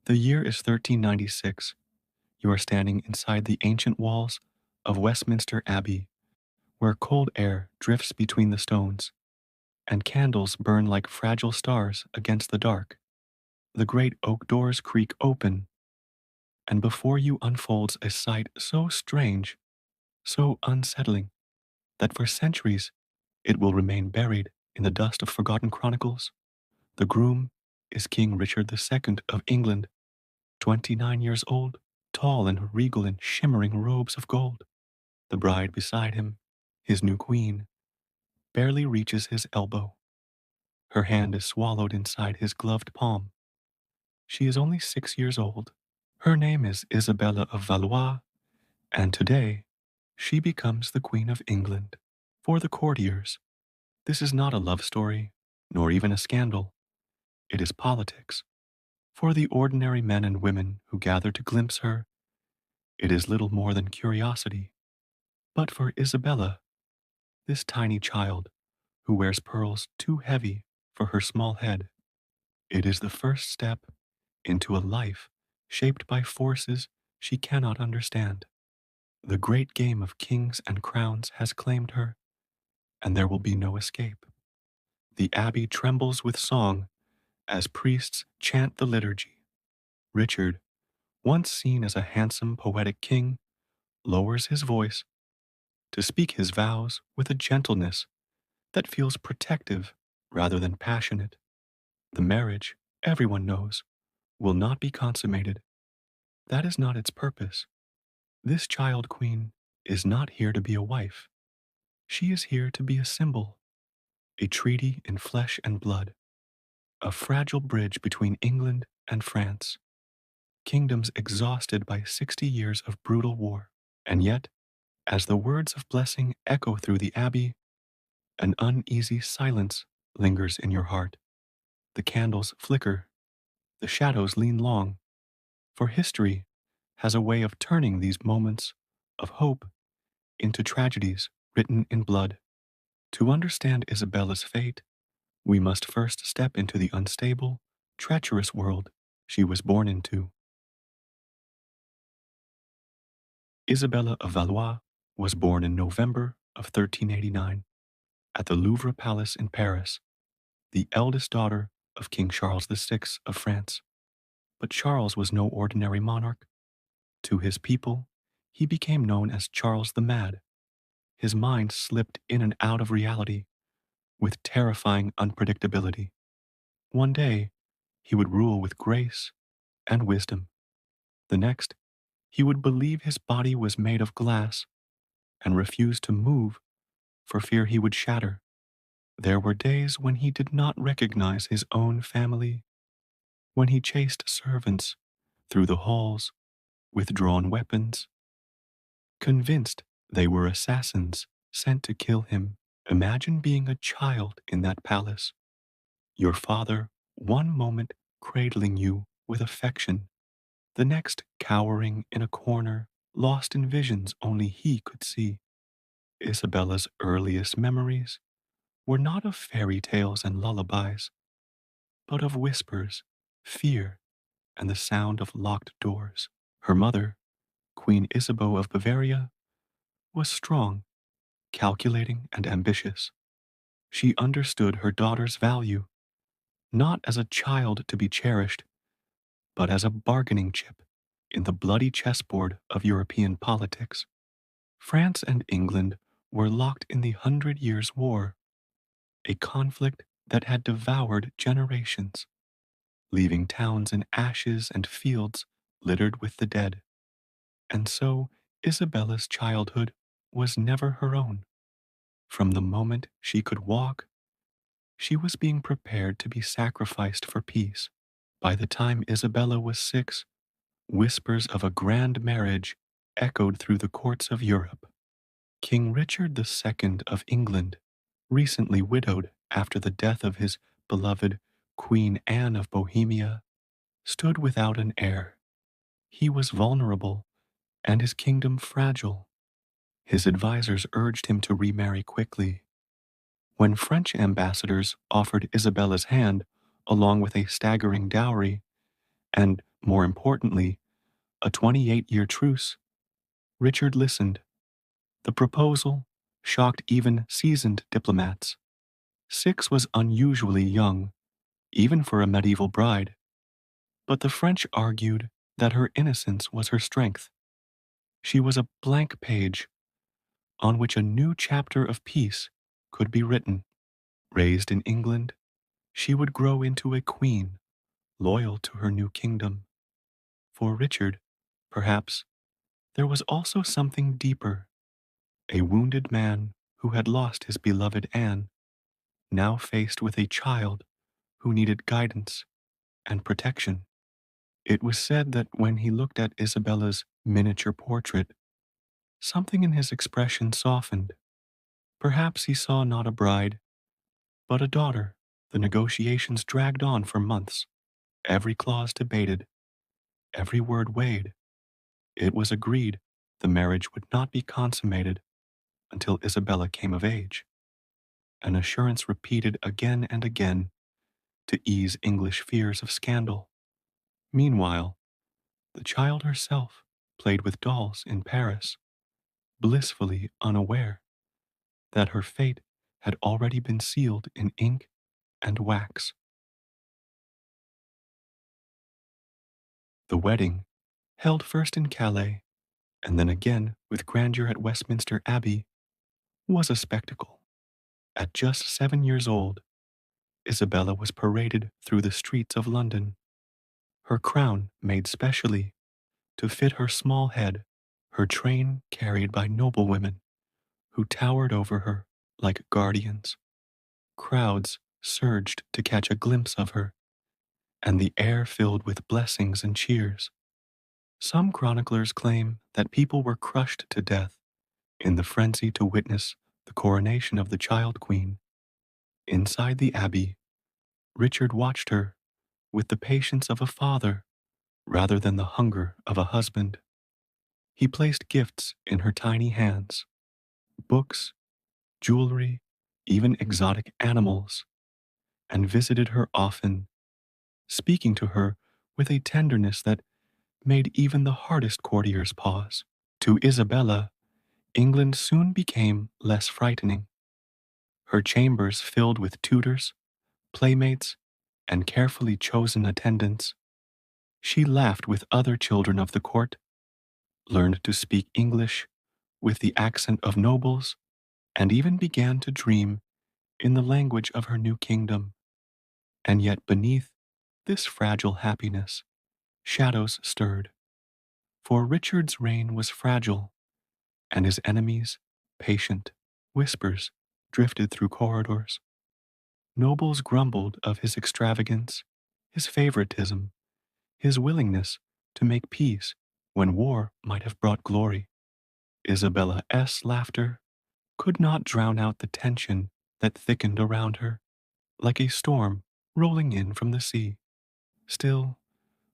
The year is 1396. You are standing inside the ancient walls of Westminster Abbey, where cold air drifts between the stones, and candles burn like fragile stars against the dark. The great oak doors creak open, and before you unfolds a sight so strange, so unsettling, that for centuries it will remain buried in the dust of forgotten chronicles. The groom is King Richard II of England, 29 years old, tall and regal in shimmering robes of gold. The bride beside him, his new queen, barely reaches his elbow. Her hand is swallowed inside his gloved palm. She is only 6 years old. Her name is Isabella of Valois, and today she becomes the Queen of England. For the courtiers, this is not a love story, nor even a scandal. It is politics. For the ordinary men and women who gather to glimpse her, it is little more than curiosity. But for Isabella, this tiny child who wears pearls too heavy for her small head, it is the first step into a life shaped by forces she cannot understand. The great game of kings and crowns has claimed her, and there will be no escape. The abbey trembles with song as priests chant the liturgy. Richard, once seen as a handsome, poetic king, lowers his voice to speak his vows with a gentleness that feels protective rather than passionate. The marriage, everyone knows, will not be consummated. That is not its purpose. This child queen is not here to be a wife. She is here to be a symbol, a treaty in flesh and blood, a fragile bridge between England and France, kingdoms exhausted by 60 years of brutal war. And yet, as the words of blessing echo through the abbey, an uneasy silence lingers in your heart. The candles flicker, the shadows lean long, for history has a way of turning these moments of hope into tragedies written in blood. To understand Isabella's fate, we must first step into the unstable, treacherous world she was born into. Isabella of Valois was born in November of 1389 at the Louvre Palace in Paris, the eldest daughter of King Charles VI of France. But Charles was no ordinary monarch. To his people, he became known as Charles the Mad. His mind slipped in and out of reality with terrifying unpredictability. One day, he would rule with grace and wisdom. The next, he would believe his body was made of glass and refuse to move for fear he would shatter. There were days when he did not recognize his own family, when he chased servants through the halls with drawn weapons, convinced they were assassins sent to kill him. Imagine being a child in that palace, your father one moment cradling you with affection, the next cowering in a corner, lost in visions only he could see. Isabella's earliest memories were not of fairy tales and lullabies, but of whispers, fear, and the sound of locked doors. Her mother, Queen Isabeau of Bavaria, was strong, calculating, and ambitious. She understood her daughter's value, not as a child to be cherished, but as a bargaining chip in the bloody chessboard of European politics. France and England were locked in the Hundred Years' War, a conflict that had devoured generations, leaving towns in ashes and fields littered with the dead. And so Isabella's childhood was never her own. From the moment she could walk, she was being prepared to be sacrificed for peace. By the time Isabella was 6, whispers of a grand marriage echoed through the courts of Europe. King Richard II of England, recently widowed after the death of his beloved Queen Anne of Bohemia, stood without an heir. He was vulnerable and his kingdom fragile. His advisors urged him to remarry quickly. When French ambassadors offered Isabella's hand along with a staggering dowry and more importantly, a 28-year truce. Richard listened. The proposal shocked even seasoned diplomats. 6 was unusually young, even for a medieval bride, but the French argued that her innocence was her strength. She was a blank page on which a new chapter of peace could be written. Raised in England, she would grow into a queen, loyal to her new kingdom. For Richard, perhaps, there was also something deeper. A wounded man who had lost his beloved Anne, now faced with a child who needed guidance and protection. It was said that when he looked at Isabella's miniature portrait, something in his expression softened. Perhaps he saw not a bride, but a daughter. The negotiations dragged on for months, every clause debated, every word weighed. It was agreed the marriage would not be consummated until Isabella came of age, an assurance repeated again and again to ease English fears of scandal. Meanwhile, the child herself played with dolls in Paris, blissfully unaware that her fate had already been sealed in ink and wax. The wedding, held first in Calais and then again with grandeur at Westminster Abbey, was a spectacle. At just 7 years old, Isabella was paraded through the streets of London, her crown made specially to fit her small head, her train carried by noblewomen who towered over her like guardians. Crowds surged to catch a glimpse of her, and the air filled with blessings and cheers. Some chroniclers claim that people were crushed to death in the frenzy to witness the coronation of the child queen. Inside the abbey, Richard watched her with the patience of a father rather than the hunger of a husband. He placed gifts in her tiny hands, books, jewelry, even exotic animals, and visited her often, speaking to her with a tenderness that made even the hardest courtiers pause. To Isabella, England soon became less frightening, her chambers filled with tutors, playmates, and carefully chosen attendants. She laughed with other children of the court, learned to speak English with the accent of nobles, and even began to dream in the language of her new kingdom. And yet beneath this fragile happiness, shadows stirred. For Richard's reign was fragile, and his enemies patient. Whispers drifted through corridors. Nobles grumbled of his extravagance, his favoritism, his willingness to make peace when war might have brought glory. Isabella's laughter could not drown out the tension that thickened around her, like a storm rolling in from the sea. Still,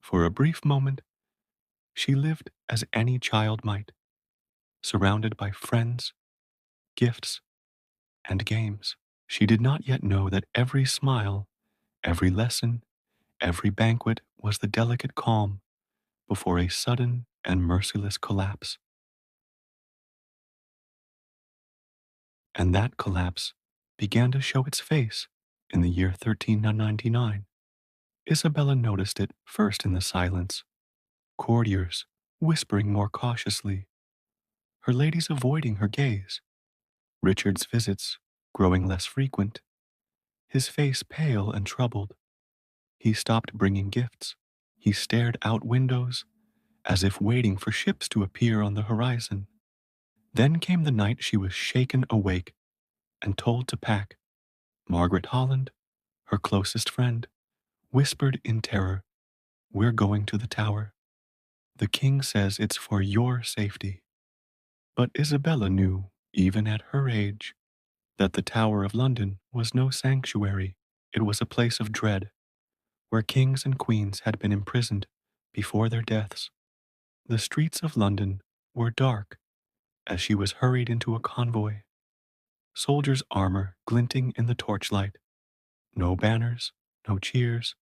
for a brief moment, she lived as any child might, surrounded by friends, gifts, and games. She did not yet know that every smile, every lesson, every banquet was the delicate calm before a sudden and merciless collapse. And that collapse began to show its face in the year 1399. Isabella noticed it first in the silence, courtiers whispering more cautiously, her ladies avoiding her gaze, Richard's visits growing less frequent, his face pale and troubled. He stopped bringing gifts. He stared out windows as if waiting for ships to appear on the horizon. Then came the night she was shaken awake and told to pack. Margaret Holland, her closest friend, whispered in terror, "We're going to the Tower. The king says it's for your safety." But Isabella knew, even at her age, that the Tower of London was no sanctuary. It was a place of dread, where kings and queens had been imprisoned before their deaths. The streets of London were dark as she was hurried into a convoy, soldiers' armor glinting in the torchlight. No banners, no cheers,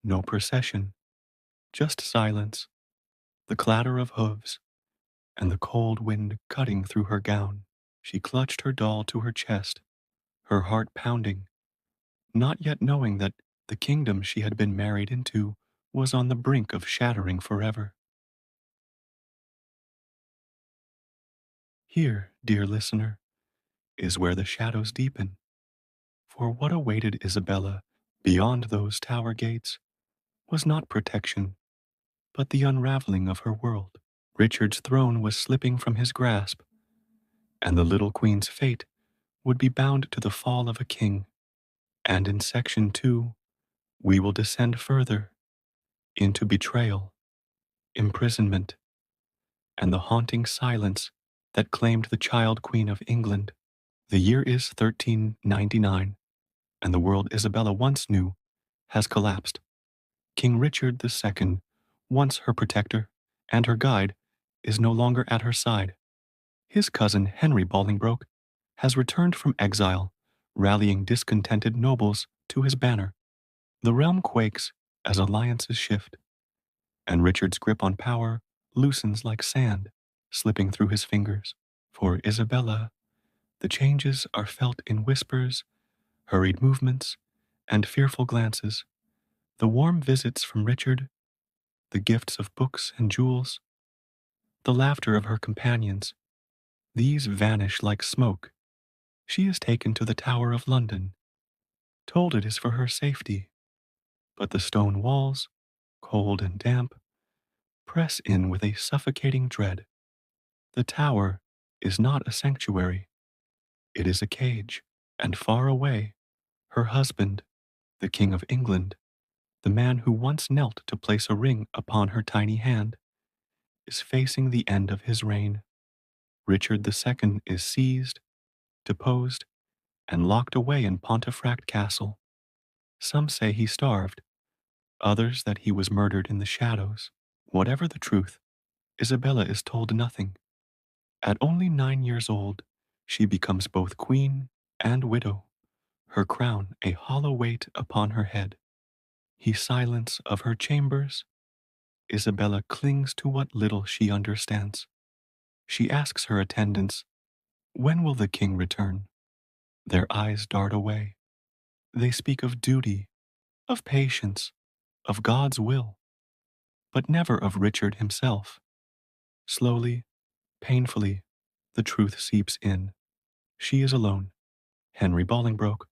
no procession, Just silence, the clatter of hooves, and the cold wind cutting through her gown. She clutched her doll to her chest, her heart pounding, not yet knowing that the kingdom she had been married into was on the brink of shattering forever. Here, dear listener, is where the shadows deepen, for what awaited Isabella beyond those tower gates was not protection, but the unraveling of her world. Richard's throne was slipping from his grasp, and the little queen's fate would be bound to the fall of a king. And in section 2, we will descend further into betrayal, imprisonment, and the haunting silence that claimed the child queen of England. The year is 1399, and the world Isabella once knew has collapsed. King Richard II, once her protector and her guide, is no longer at her side. His cousin Henry Bolingbroke has returned from exile, rallying discontented nobles to his banner. The realm quakes as alliances shift, and Richard's grip on power loosens like sand, slipping through his fingers. For Isabella, the changes are felt in whispers, hurried movements, and fearful glances. The warm visits from Richard, the gifts of books and jewels, the laughter of her companions, these vanish like smoke. She is taken to the Tower of London, told it is for her safety, but the stone walls, cold and damp, press in with a suffocating dread. The tower is not a sanctuary, it is a cage, and far away, her husband, the King of England, the man who once knelt to place a ring upon her tiny hand, is facing the end of his reign. Richard II is seized, deposed, and locked away in Pontefract Castle. Some say he starved, others that he was murdered in the shadows. Whatever the truth, Isabella is told nothing. At only 9 years old, she becomes both queen and widow, her crown a hollow weight upon her head. He silence of her chambers, Isabella clings to what little she understands. She asks her attendants, "When will the king return?" Their eyes dart away. They speak of duty, of patience, of God's will, but never of Richard himself. Slowly, painfully, the truth seeps in. She is alone. Henry Bolingbroke,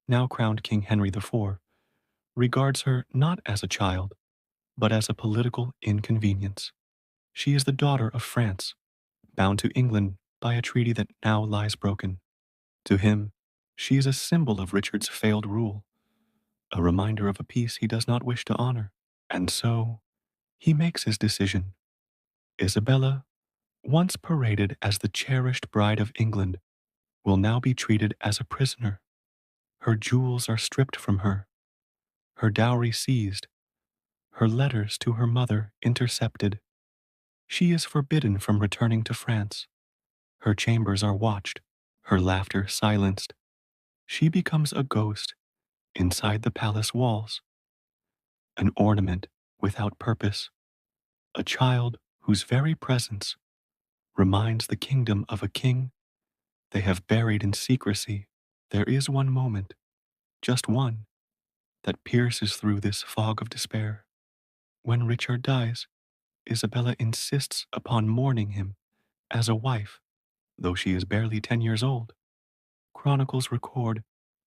now crowned King Henry IV, regards her not as a child, but as a political inconvenience. She is the daughter of France, bound to England by a treaty that now lies broken. To him, she is a symbol of Richard's failed rule, a reminder of a peace he does not wish to honor. And so, he makes his decision. Isabella, once paraded as the cherished bride of England, will now be treated as a prisoner. Her jewels are stripped from her, her dowry seized, her letters to her mother intercepted. She is forbidden from returning to France. Her chambers are watched, her laughter silenced. She becomes a ghost inside the palace walls, an ornament without purpose, a child whose very presence reminds the kingdom of a king they have buried in secrecy. There is one moment, just one, that pierces through this fog of despair. When Richard dies, Isabella insists upon mourning him as a wife, though she is barely 10 years old. Chronicles record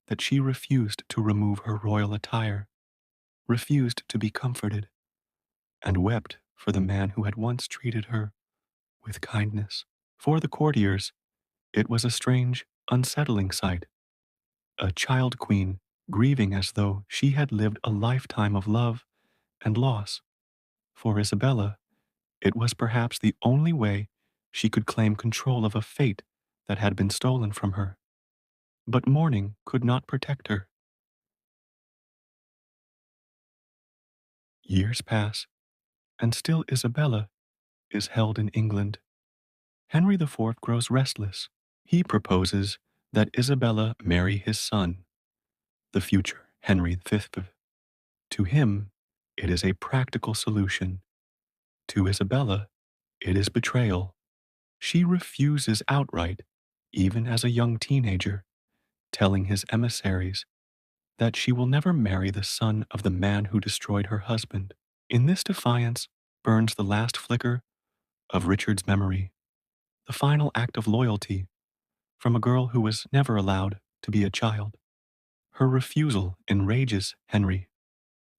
that she refused to remove her royal attire, refused to be comforted, and wept for the man who had once treated her with kindness. For the courtiers, it was a strange, unsettling sight. A child queen grieving as though she had lived a lifetime of love and loss. For Isabella, it was perhaps the only way she could claim control of a fate that had been stolen from her. But mourning could not protect her. Years pass, and still Isabella is held in England. Henry IV grows restless. He proposes that Isabella marry his son, the future Henry V. To him, it is a practical solution. To Isabella, it is betrayal. She refuses outright, even as a young teenager, telling his emissaries that she will never marry the son of the man who destroyed her husband. In this defiance burns the last flicker of Richard's memory, the final act of loyalty from a girl who was never allowed to be a child. Her refusal enrages Henry,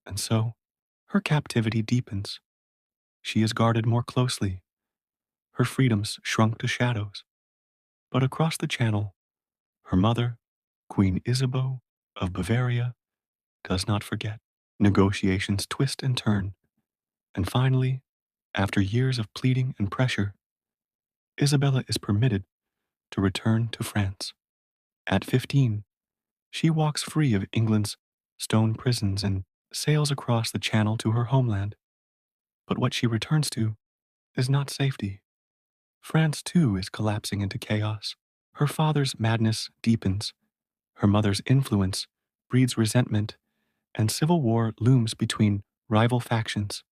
and so her captivity deepens. She is guarded more closely, her freedoms shrunk to shadows. But across the channel, her mother, Queen Isabeau of Bavaria, does not forget. Negotiations twist and turn, and finally, after years of pleading and pressure, Isabella is permitted to return to France. At 15, she walks free of England's stone prisons and sails across the channel to her homeland. But what she returns to is not safety. France, too, is collapsing into chaos. Her father's madness deepens, her mother's influence breeds resentment, and civil war looms between rival factions.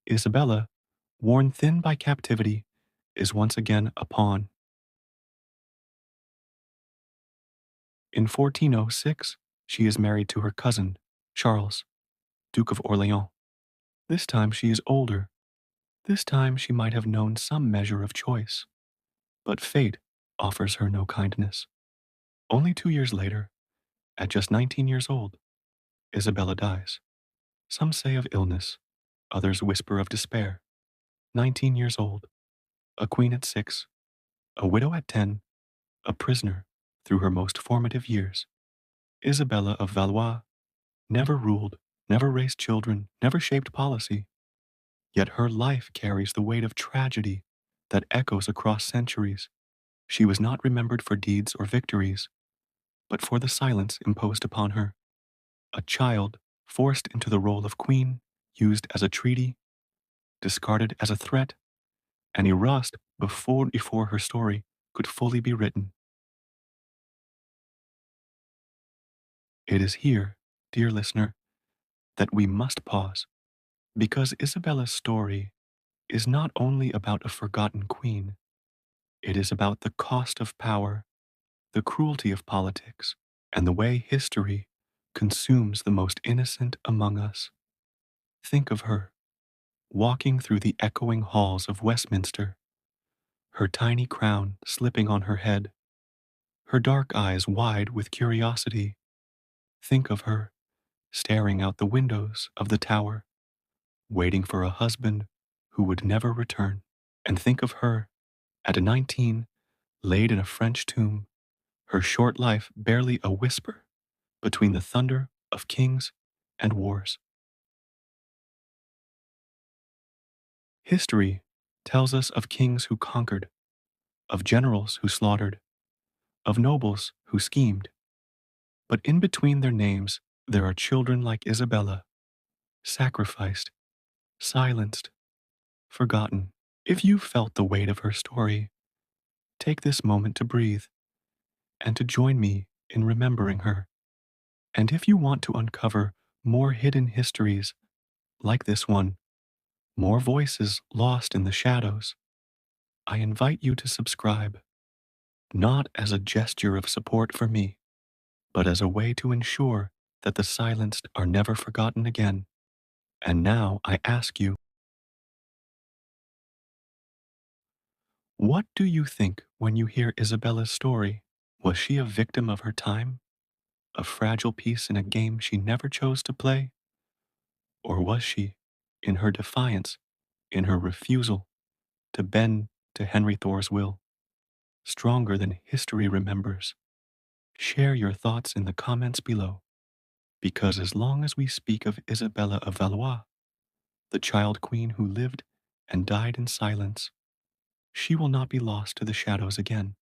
Isabella, worn thin by captivity, is once again a pawn. In 1406, she is married to her cousin, Charles, Duke of Orleans. This time she is older. This time she might have known some measure of choice. But fate offers her no kindness. Only 2 years later, at just 19 years old, Isabella dies. Some say of illness, others whisper of despair. 19 years old, a queen at 6, a widow at 10, a prisoner through her most formative years. Isabella of Valois never ruled, never raised children, never shaped policy. Yet her life carries the weight of tragedy that echoes across centuries. She was not remembered for deeds or victories, but for the silence imposed upon her. A child forced into the role of queen, used as a treaty, discarded as a threat, and erased before her story could fully be written. It is here, dear listener, that we must pause, because Isabella's story is not only about a forgotten queen, it is about the cost of power, the cruelty of politics, and the way history consumes the most innocent among us. Think of her, walking through the echoing halls of Westminster, her tiny crown slipping on her head, her dark eyes wide with curiosity. Think of her, staring out the windows of the tower, waiting for a husband who would never return. And think of her, at 19, laid in a French tomb, her short life barely a whisper between the thunder of kings and wars. History tells us of kings who conquered, of generals who slaughtered, of nobles who schemed. But in between their names, there are children like Isabella, sacrificed, silenced, forgotten. If you felt the weight of her story, take this moment to breathe and to join me in remembering her. And if you want to uncover more hidden histories like this one, more voices lost in the shadows, I invite you to subscribe, not as a gesture of support for me, but as a way to ensure that the silenced are never forgotten again. And now I ask you, what do you think when you hear Isabella's story? Was she a victim of her time? A fragile piece in a game she never chose to play? Or was she, in her defiance, in her refusal to bend to Henry Thor's will, stronger than history remembers? Share your thoughts in the comments below, because as long as we speak of Isabella of Valois, the child queen who lived and died in silence, she will not be lost to the shadows again.